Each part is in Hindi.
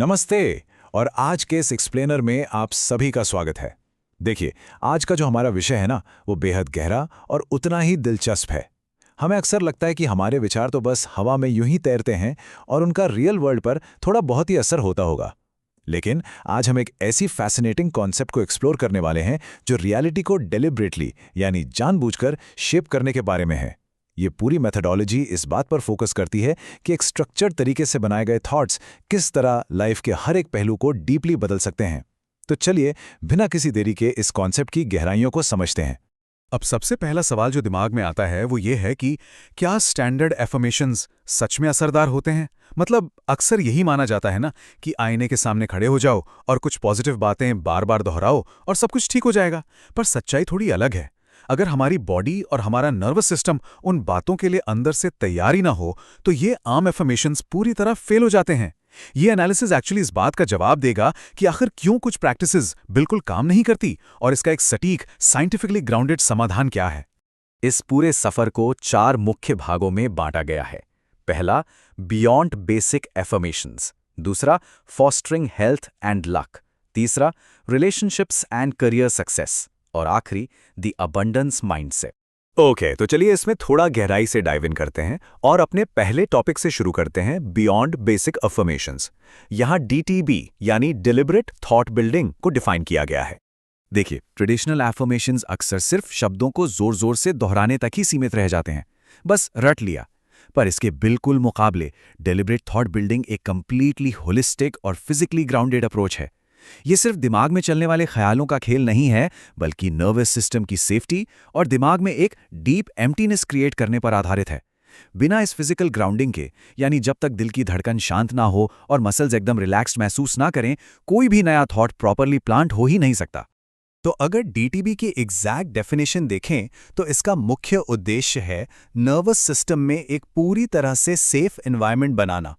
नमस्ते। और आज के इस एक्सप्लेनर में आप सभी का स्वागत है। देखिए, आज का जो हमारा विषय है ना, वो बेहद गहरा और उतना ही दिलचस्प है। हमें अक्सर लगता है कि हमारे विचार तो बस हवा में यूं ही तैरते हैं और उनका रियल वर्ल्ड पर थोड़ा बहुत ही असर होता होगा। लेकिन आज हम एक ऐसी फैसिनेटिंग कॉन्सेप्ट को एक्सप्लोर करने वाले हैं जो रियलिटी को डेलिबरेटली यानी जानबूझकर शेप करने के बारे में है। ये पूरी मेथडोलॉजी इस बात पर फोकस करती है कि एक स्ट्रक्चर्ड तरीके से बनाए गए थॉट्स किस तरह लाइफ के हर एक पहलू को डीपली बदल सकते हैं। तो चलिए, बिना किसी देरी के इस कॉन्सेप्ट की गहराइयों को समझते हैं। अब सबसे पहला सवाल जो दिमाग में आता है वो ये है कि क्या स्टैंडर्ड एफर्मेशंस सच में असरदार होते हैं? मतलब अक्सर यही माना जाता है ना कि आईने के सामने खड़े हो जाओ और कुछ पॉजिटिव बातें बार बार दोहराओ और सब कुछ ठीक हो जाएगा। पर सच्चाई थोड़ी अलग है। अगर हमारी बॉडी और हमारा नर्वस सिस्टम उन बातों के लिए अंदर से तैयार ही ना हो तो ये आम एफर्मेशंस पूरी तरह फेल हो जाते हैं। ये एनालिसिस एक्चुअली इस बात का जवाब देगा कि आखिर क्यों कुछ प्रैक्टिसेस बिल्कुल काम नहीं करती और इसका एक सटीक साइंटिफिकली ग्राउंडेड समाधान क्या है। इस पूरे सफर को 4 मुख्य भागों में बांटा गया है। पहला, बियॉन्ड बेसिक एफर्मेशंस। दूसरा, फॉस्टरिंग हेल्थ एंड लक। तीसरा, रिलेशनशिप्स एंड करियर सक्सेस। और आखिरी, द अबंडेंस माइंडसेट। ओके, तो चलिए इसमें थोड़ा गहराई से डाइव इन करते हैं और अपने पहले टॉपिक से शुरू करते हैं, बियॉन्ड बेसिक अफर्मेशंस। यहाँ DTB यानी डिलिबरेट थॉट बिल्डिंग को डिफाइन किया गया है। देखिए, ट्रेडिशनल एफर्मेशंस अक्सर सिर्फ शब्दों को जोर जोर से दोहराने तक ही सीमित रह जाते हैं, बस रट लिया। पर इसके बिल्कुल मुकाबले डेलिबरेट थॉट बिल्डिंग एक कंप्लीटली होलिस्टिक और फिजिकली ग्राउंडेड अप्रोच है। ये सिर्फ दिमाग में चलने वाले ख्यालों का खेल नहीं है, बल्कि नर्वस सिस्टम की सेफ्टी और दिमाग में एक डीप एम्प्टीनेस क्रिएट करने पर आधारित है। बिना इस फिजिकल ग्राउंडिंग के, यानी जब तक दिल की धड़कन शांत ना हो और मसल्स एकदम रिलैक्स्ड महसूस ना करें, कोई भी नया थॉट प्रॉपरली प्लांट हो ही नहीं सकता। तो अगर डीटीबी की एग्जैक्ट डेफिनेशन देखें तो इसका मुख्य उद्देश्य है नर्वस सिस्टम में एक पूरी तरह से सेफ एनवायरनमेंट बनाना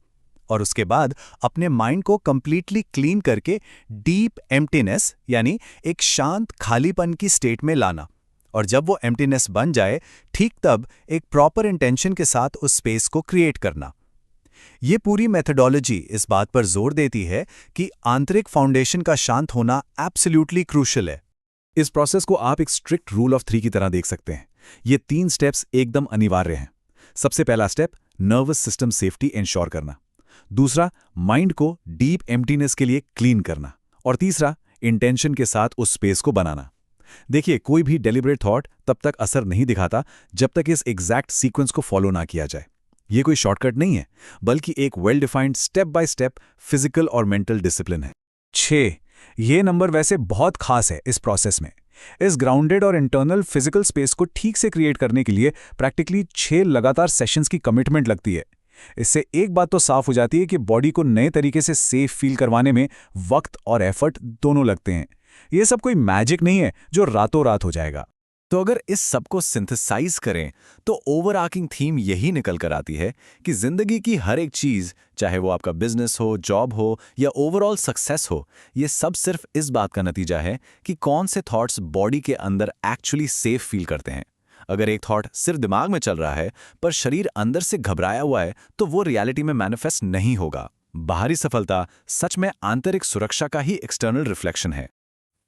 और उसके बाद अपने माइंड को कंप्लीटली क्लीन करके डीप एम्प्टीनेस यानी एक शांत खालीपन की स्टेट में लाना। और जब वो एम्प्टीनेस बन जाए, ठीक तब एक प्रॉपर इंटेंशन के साथ उस स्पेस को क्रिएट करना। ये पूरी मेथडोलॉजी इस बात पर जोर देती है कि आंतरिक फाउंडेशन का शांत होना एब्सोल्युटली क्रूशियल है। इस प्रोसेस को आप एक स्ट्रिक्ट रूल ऑफ 3 की तरह देख सकते हैं। ये 3 स्टेप्स एकदम अनिवार्य हैं। सबसे पहला step, nervous system safety ensure करना। दूसरा, माइंड को डीप एम्प्टीनेस के लिए क्लीन करना। और तीसरा, इंटेंशन के साथ उस स्पेस को बनाना। देखिए, कोई भी डेलिबरेट थॉट तब तक असर नहीं दिखाता जब तक इस एग्जैक्ट सीक्वेंस को फॉलो ना किया जाए। ये कोई शॉर्टकट नहीं है, बल्कि एक well defined step by step physical और मेंटल डिसिप्लिन है। 6 ये नंबर वैसे बहुत खास है इस प्रोसेस में। इस ग्राउंडेड और इंटरनल फिजिकल स्पेस को ठीक से क्रिएट करने के लिए प्रैक्टिकली 6 लगातार सेशंस की कमिटमेंट लगती है। इससे एक बात तो साफ हो जाती है कि बॉडी को नए तरीके से सेफ फील करवाने में वक्त और एफर्ट दोनों लगते हैं। ये सब कोई मैजिक नहीं है जो रातों रात हो जाएगा। तो अगर इस सब को सिंथेसाइज करें तो ओवरआर्किंग थीम यही निकल कर आती है कि जिंदगी की हर एक चीज, चाहे वो आपका बिजनेस हो, जॉब हो या ओवरऑल सक्सेस हो, ये सब सिर्फ इस बात का नतीजा है कि कौन से थॉट्स बॉडी के अंदर एक्चुअली सेफ फील करते हैं। अगर एक थॉट सिर्फ दिमाग में चल रहा है पर शरीर अंदर से घबराया हुआ है, तो वो रियलिटी में मैनिफेस्ट नहीं होगा। बाहरी सफलता सच में आंतरिक सुरक्षा का ही एक्सटर्नल रिफ्लेक्शन है।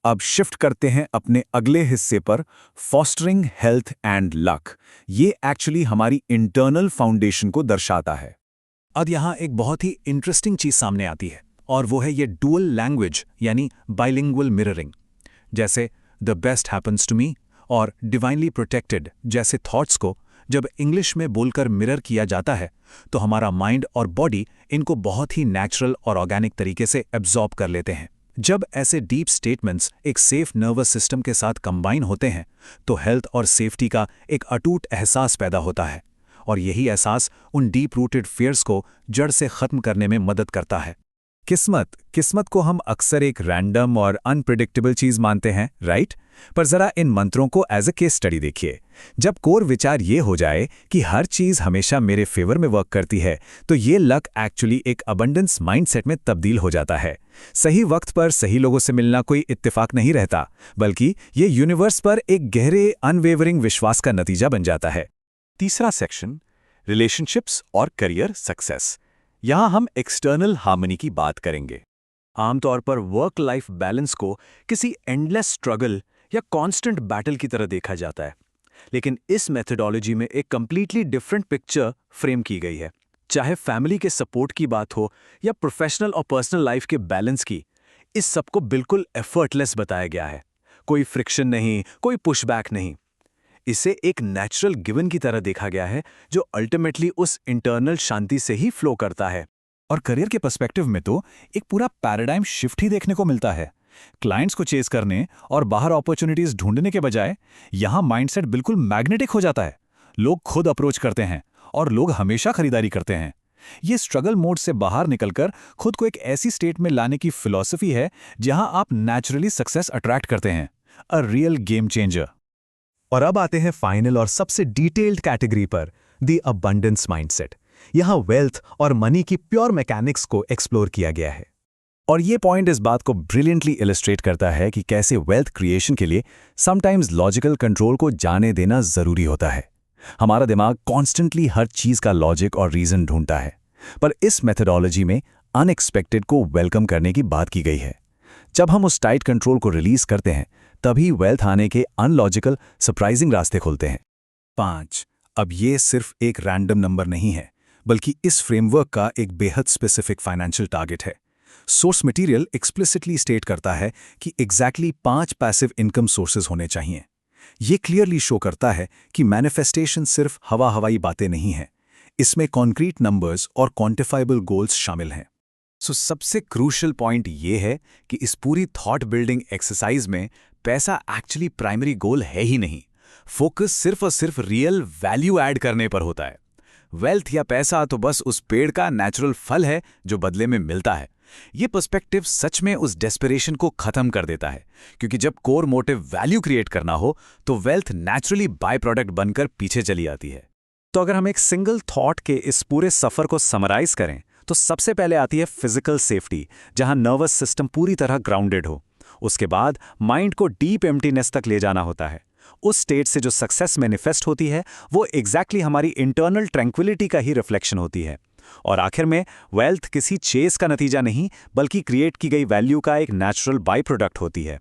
अब शिफ्ट करते हैं अपने अगले हिस्से पर, फॉस्टरिंग हेल्थ एंड लक। ये एक्चुअली हमारी इंटरनल फाउंडेशन को दर्शाता है। अब यहाँ एक बहुत ही इंटरेस्टिंग चीज सामने आती है और वो है ये डुअल लैंग्वेज यानी बाइलिंगुअल मिररिंग। जैसे the best happens to me और डिवाइनली प्रोटेक्टेड जैसे थॉट्स को जब इंग्लिश में बोलकर मिरर किया जाता है तो हमारा माइंड और बॉडी इनको बहुत ही नेचुरल और ऑर्गेनिक तरीके से एब्जॉर्ब कर लेते हैं। जब ऐसे डीप स्टेटमेंट्स एक सेफ नर्वस सिस्टम के साथ कंबाइन होते हैं तो हेल्थ और सेफ्टी का एक अटूट एहसास पैदा होता है और यही एहसास उन डीप रूटेड फियर्स को जड़ से खत्म करने में मदद करता है। किस्मत को हम अक्सर एक रैंडम और अनप्रिडिक्टेबल चीज मानते हैं, राइट? पर जरा इन मंत्रों को एज अ केस स्टडी देखिए। जब कोर विचार ये हो जाए कि हर चीज हमेशा मेरे फेवर में वर्क करती है, तो ये लक एक्चुअली एक अबंडेंस माइंडसेट में तब्दील हो जाता है। सही वक्त पर सही लोगों से मिलना कोई इत्तेफाक नहीं रहता, बल्कि ये यूनिवर्स पर एक गहरे अनवेवरिंग विश्वास का नतीजा बन जाता है। तीसरा सेक्शन, रिलेशनशिप्स और करियर सक्सेस। यहाँ हम एक्सटर्नल हार्मनी की बात करेंगे। आमतौर पर वर्क लाइफ बैलेंस को किसी एंडलेस स्ट्रगल या कांस्टेंट बैटल की तरह देखा जाता है, लेकिन इस मेथोडोलॉजी में एक कंप्लीटली डिफरेंट पिक्चर फ्रेम की गई है। चाहे फैमिली के सपोर्ट की बात हो या प्रोफेशनल और पर्सनल लाइफ के बैलेंस की, इस सबको बिल्कुल एफर्टलेस बताया गया है। कोई फ्रिक्शन नहीं, कोई पुशबैक नहीं। इसे एक नेचुरल गिवन की तरह देखा गया है जो अल्टीमेटली उस इंटरनल शांति से ही फ्लो करता है। और करियर के पर्सपेक्टिव में तो एक पूरा पैराडाइम शिफ्ट ही देखने को मिलता है। क्लाइंट्स को चेस करने और बाहर अपॉर्चुनिटीज ढूंढने के बजाय यहां माइंडसेट बिल्कुल मैग्नेटिक हो जाता है। लोग खुद अप्रोच करते हैं और लोग हमेशा खरीदारी करते हैं। ये स्ट्रगल मोड से बाहर निकलकर खुद को एक ऐसी स्टेट में लाने की फिलॉसफी है जहां आप नेचुरली सक्सेस अट्रैक्ट करते हैं। A real game changer. और अब आते हैं फाइनल और सबसे डिटेल्ड कैटेगरी पर, द अबंडेंस माइंडसेट। यहां वेल्थ और मनी की प्योर मैकेनिक्स को एक्सप्लोर किया गया है। और ये पॉइंट इस बात को ब्रिलियंटली इलस्ट्रेट करता है कि कैसे वेल्थ क्रिएशन के लिए समटाइम्स लॉजिकल कंट्रोल को जाने देना जरूरी होता है। हमारा दिमाग कॉन्स्टेंटली हर चीज का लॉजिक और रीजन ढूंढता है, पर इस मेथोडोलॉजी में अनएक्सपेक्टेड को वेलकम करने की बात की गई है। जब हम उस टाइट कंट्रोल को रिलीज करते हैं, तभी वेल्थ आने के अनलॉजिकल सरप्राइजिंग रास्ते खुलते हैं। 5। अब ये सिर्फ एक रैंडम नंबर नहीं है, बल्कि इस फ्रेमवर्क का एक बेहद स्पेसिफिक फाइनेंशियल टारगेट है। सोर्स मटेरियल एक्सप्लिसिटली स्टेट करता है कि एग्जैक्टली 5 पैसिव इनकम सोर्सेज होने चाहिए। ये क्लियरली शो करता है कि मैनिफेस्टेशन सिर्फ हवाई बातें नहीं हैं, इसमें कॉन्क्रीट नंबर्स और क्वांटिफाइबल गोल्स शामिल हैं। सो सबसे क्रूशियल पॉइंट ये है कि इस पूरी थॉट बिल्डिंग एक्सरसाइज में पैसा एक्चुअली प्राइमरी गोल है ही नहीं। फोकस सिर्फ और सिर्फ रियल वैल्यू ऐड करने पर होता है। वेल्थ या पैसा तो बस उस पेड़ का नेचुरल फल है जो बदले में मिलता है। ये पर्सपेक्टिव सच में उस डेस्परेशन को खत्म कर देता है, क्योंकि जब कोर मोटिव वैल्यू क्रिएट करना हो तो वेल्थ नेचुरली बाय प्रोडक्ट बनकर पीछे चली आती है। तो अगर हम एक सिंगल थॉट के इस पूरे सफर को समराइज करें तो सबसे पहले आती है फिजिकल सेफ्टी, जहां नर्वस सिस्टम पूरी तरह ग्राउंडेड हो। उसके बाद माइंड को डीप एम्प्टीनेस तक ले जाना होता है। उस स्टेट से जो सक्सेस मैनिफेस्ट होती है वो एग्जैक्टली हमारी इंटरनल ट्रैंक्विलिटी का ही रिफ्लेक्शन होती है। और आखिर में वेल्थ किसी चेस का नतीजा नहीं, बल्कि क्रिएट की गई वैल्यू का एक नेचुरल बाई प्रोडक्ट होती है।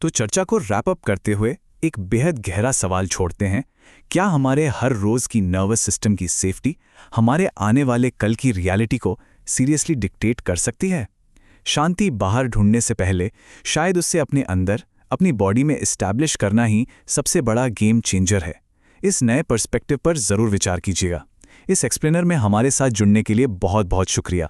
तो चर्चा को रैप अप करते हुए एक बेहद गहरा सवाल छोड़ते हैं। क्या हमारे हर रोज की नर्वस सिस्टम की सेफ्टी हमारे आने वाले कल की रियलिटी को सीरियसली डिक्टेट कर सकती है? शांति बाहर ढूंढने से पहले शायद उससे अपने अंदर, अपनी बॉडी में एस्टैब्लिश करना ही सबसे बड़ा गेम चेंजर है। इस नए पर्सपेक्टिव पर जरूर विचार कीजिएगा। इस एक्सप्लेनर में हमारे साथ जुड़ने के लिए बहुत बहुत शुक्रिया।